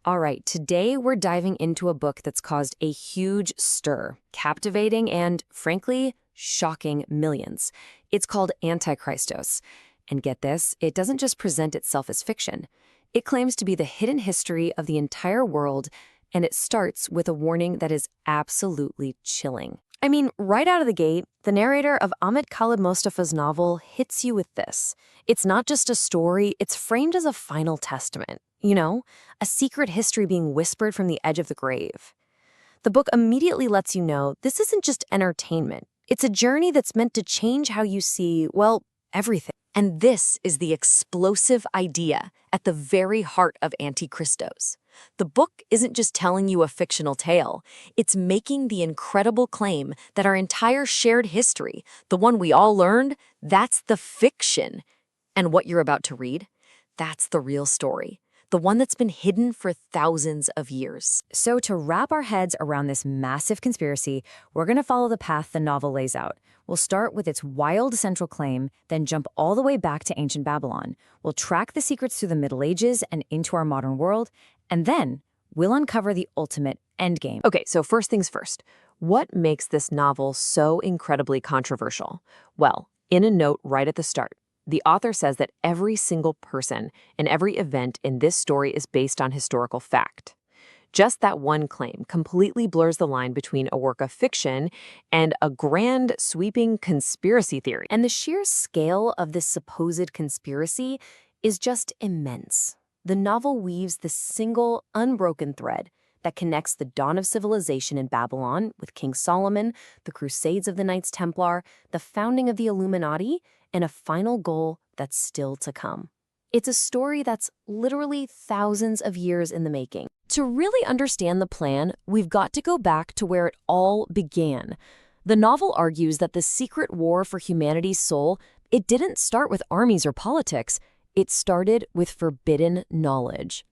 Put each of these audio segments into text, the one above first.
All right, today we're diving into a book that's caused a huge stir, captivating and, frankly, shocking millions. It's called Antichristos. And get this, it doesn't just present itself as fiction. It claims to be the hidden history of the entire world, and it starts with a warning that is absolutely chilling. I mean, right out of the gate, the narrator of Ahmet Khalid Mustafa's novel hits you with this. It's not just a story, it's framed as a final testament. You know, a secret history being whispered from the edge of the grave. The book immediately lets you know this isn't just entertainment. It's a journey that's meant to change how you see, well, everything. And this is the explosive idea at the very heart of Antichristos. The book isn't just telling you a fictional tale, it's making the incredible claim that our entire shared history, the one we all learned, that's the fiction. And what you're about to read, that's the real story. The one that's been hidden for thousands of years. So to wrap our heads around this massive conspiracy, we're going to follow the path the novel lays out. We'll start with its wild central claim, then jump all the way back to ancient Babylon. We'll track the secrets through the Middle Ages and into our modern world, and then we'll uncover the ultimate endgame. Okay, so first things first. What makes this novel so incredibly controversial? Well, in a note right at the start, the author says that every single person and every event in this story is based on historical fact. Just that one claim completely blurs the line between a work of fiction and a grand, sweeping conspiracy theory. And the sheer scale of this supposed conspiracy is just immense. The novel weaves this single, unbroken thread that connects the dawn of civilization in Babylon with King Solomon, the Crusades of the Knights Templar, the founding of the Illuminati, and a final goal that's still to come. It's a story that's literally thousands of years in the making. To really understand the plan, we've got to go back to where it all began. The novel argues that the secret war for humanity's soul, it didn't start with armies or politics. It started with forbidden knowledge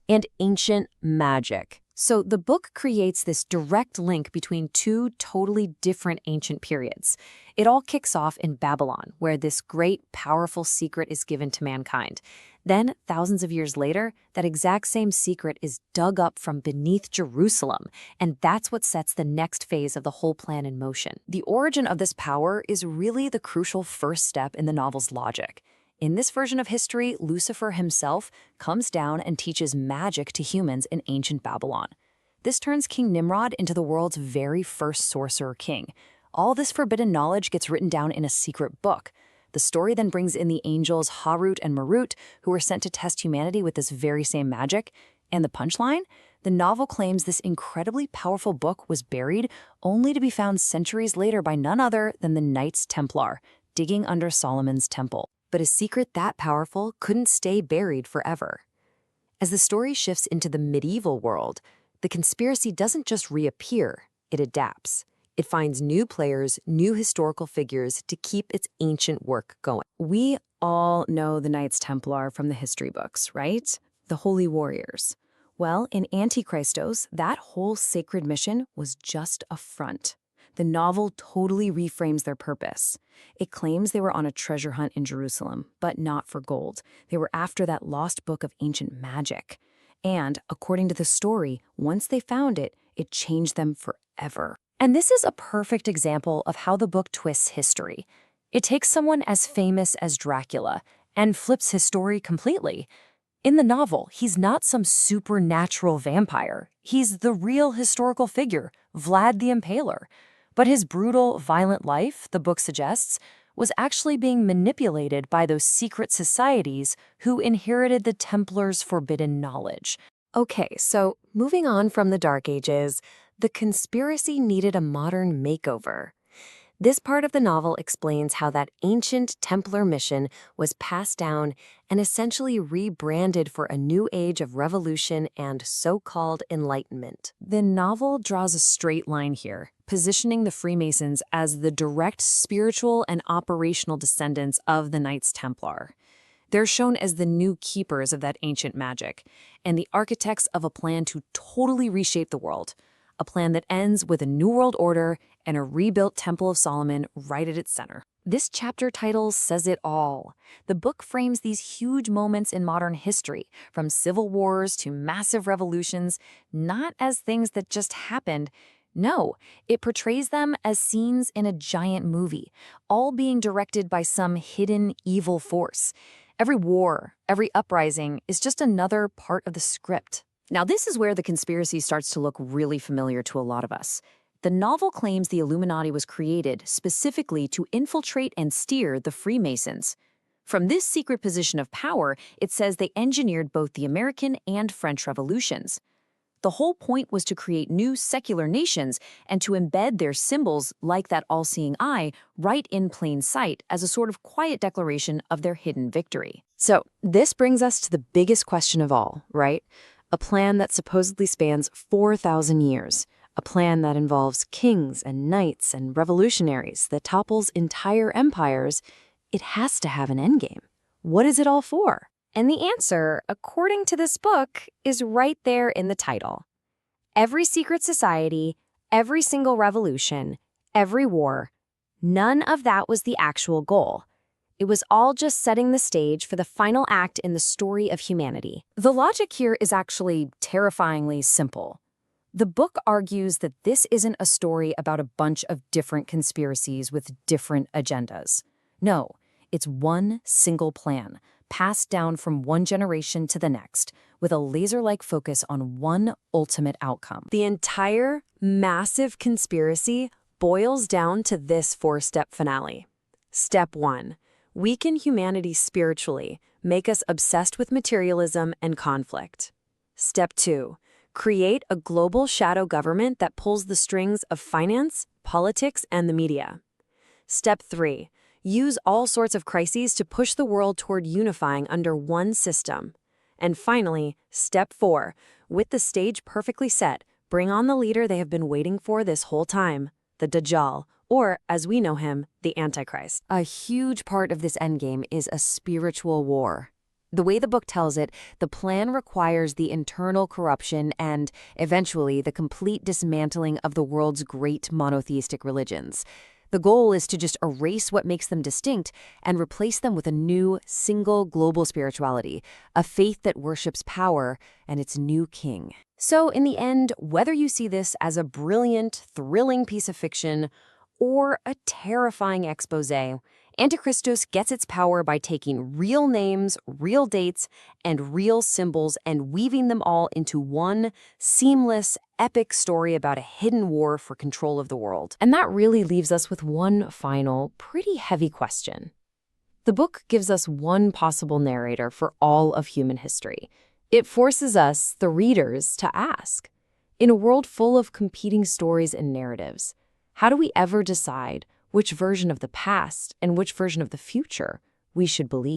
and ancient magic. So the book creates this direct link between two totally different ancient periods. It all kicks off in Babylon, where this great, powerful secret is given to mankind. Then, thousands of years later, that exact same secret is dug up from beneath Jerusalem, and that's what sets the next phase of the whole plan in motion. The origin of this power is really the crucial first step in the novel's logic. In this version of history, Lucifer himself comes down and teaches magic to humans in ancient Babylon. This turns King Nimrod into the world's very first sorcerer king. All this forbidden knowledge gets written down in a secret book. The story then brings in the angels Harut and Marut, who were sent to test humanity with this very same magic. And the punchline? The novel claims this incredibly powerful book was buried only to be found centuries later by none other than the Knights Templar, digging under Solomon's temple. But a secret that powerful couldn't stay buried forever. As the story shifts into the medieval world, the conspiracy doesn't just reappear, it adapts. It finds new players, new historical figures to keep its ancient work going. We all know the Knights Templar from the history books, right? The holy warriors. Well, in Antichristos, that whole sacred mission was just a front. The novel totally reframes their purpose. It claims they were on a treasure hunt in Jerusalem, but not for gold. They were after that lost book of ancient magic. And, according to the story, once they found it, it changed them forever. And this is a perfect example of how the book twists history. It takes someone as famous as Dracula and flips his story completely. In the novel, he's not some supernatural vampire. He's the real historical figure, Vlad the Impaler. But his brutal, violent life, the book suggests, was actually being manipulated by those secret societies who inherited the Templars' forbidden knowledge. Okay, so moving on from the Dark Ages, the conspiracy needed a modern makeover. This part of the novel explains how that ancient Templar mission was passed down and essentially rebranded for a new age of revolution and so-called enlightenment. The novel draws a straight line here, positioning the Freemasons as the direct spiritual and operational descendants of the Knights Templar. They're shown as the new keepers of that ancient magic and the architects of a plan to totally reshape the world. A plan that ends with a new world order and a rebuilt Temple of Solomon right at its center. This chapter title says it all. The book frames these huge moments in modern history, from civil wars to massive revolutions, not as things that just happened. No, it portrays them as scenes in a giant movie, all being directed by some hidden evil force. Every war, every uprising is just another part of the script. Now, this is where the conspiracy starts to look really familiar to a lot of us. The novel claims the Illuminati was created specifically to infiltrate and steer the Freemasons. From this secret position of power, it says they engineered both the American and French revolutions. The whole point was to create new secular nations and to embed their symbols, like that all-seeing eye, right in plain sight as a sort of quiet declaration of their hidden victory. So, this brings us to the biggest question of all, right? A plan that supposedly spans 4,000 years. A plan that involves kings and knights and revolutionaries that topples entire empires. It has to have an endgame. What is it all for? And the answer, according to this book, is right there in the title. Every secret society, every single revolution, every war, none of that was the actual goal. It was all just setting the stage for the final act in the story of humanity. The logic here is actually terrifyingly simple. The book argues that this isn't a story about a bunch of different conspiracies with different agendas. No, it's one single plan, passed down from one generation to the next, with a laser-like focus on one ultimate outcome. The entire massive conspiracy boils down to this four-step finale. Step 1. Weaken humanity spiritually, make us obsessed with materialism and conflict. Step 2. Create a global shadow government that pulls the strings of finance, politics, and the media. Step 3. Use all sorts of crises to push the world toward unifying under one system. And finally, Step 4. With the stage perfectly set, bring on the leader they have been waiting for this whole time, the Dajjal, or, as we know him, the Antichrist. A huge part of this endgame is a spiritual war. The way the book tells it, the plan requires the internal corruption and, eventually, the complete dismantling of the world's great monotheistic religions. The goal is to just erase what makes them distinct and replace them with a new, single global spirituality, a faith that worships power and its new king. So, in the end, whether you see this as a brilliant, thrilling piece of fiction or a terrifying exposé, Antichristos gets its power by taking real names, real dates, and real symbols and weaving them all into one seamless, epic story about a hidden war for control of the world. And that really leaves us with one final, pretty heavy question. The book gives us one possible narrator for all of human history. It forces us, the readers, to ask, in a world full of competing stories and narratives, how do we ever decide which version of the past and which version of the future we should believe?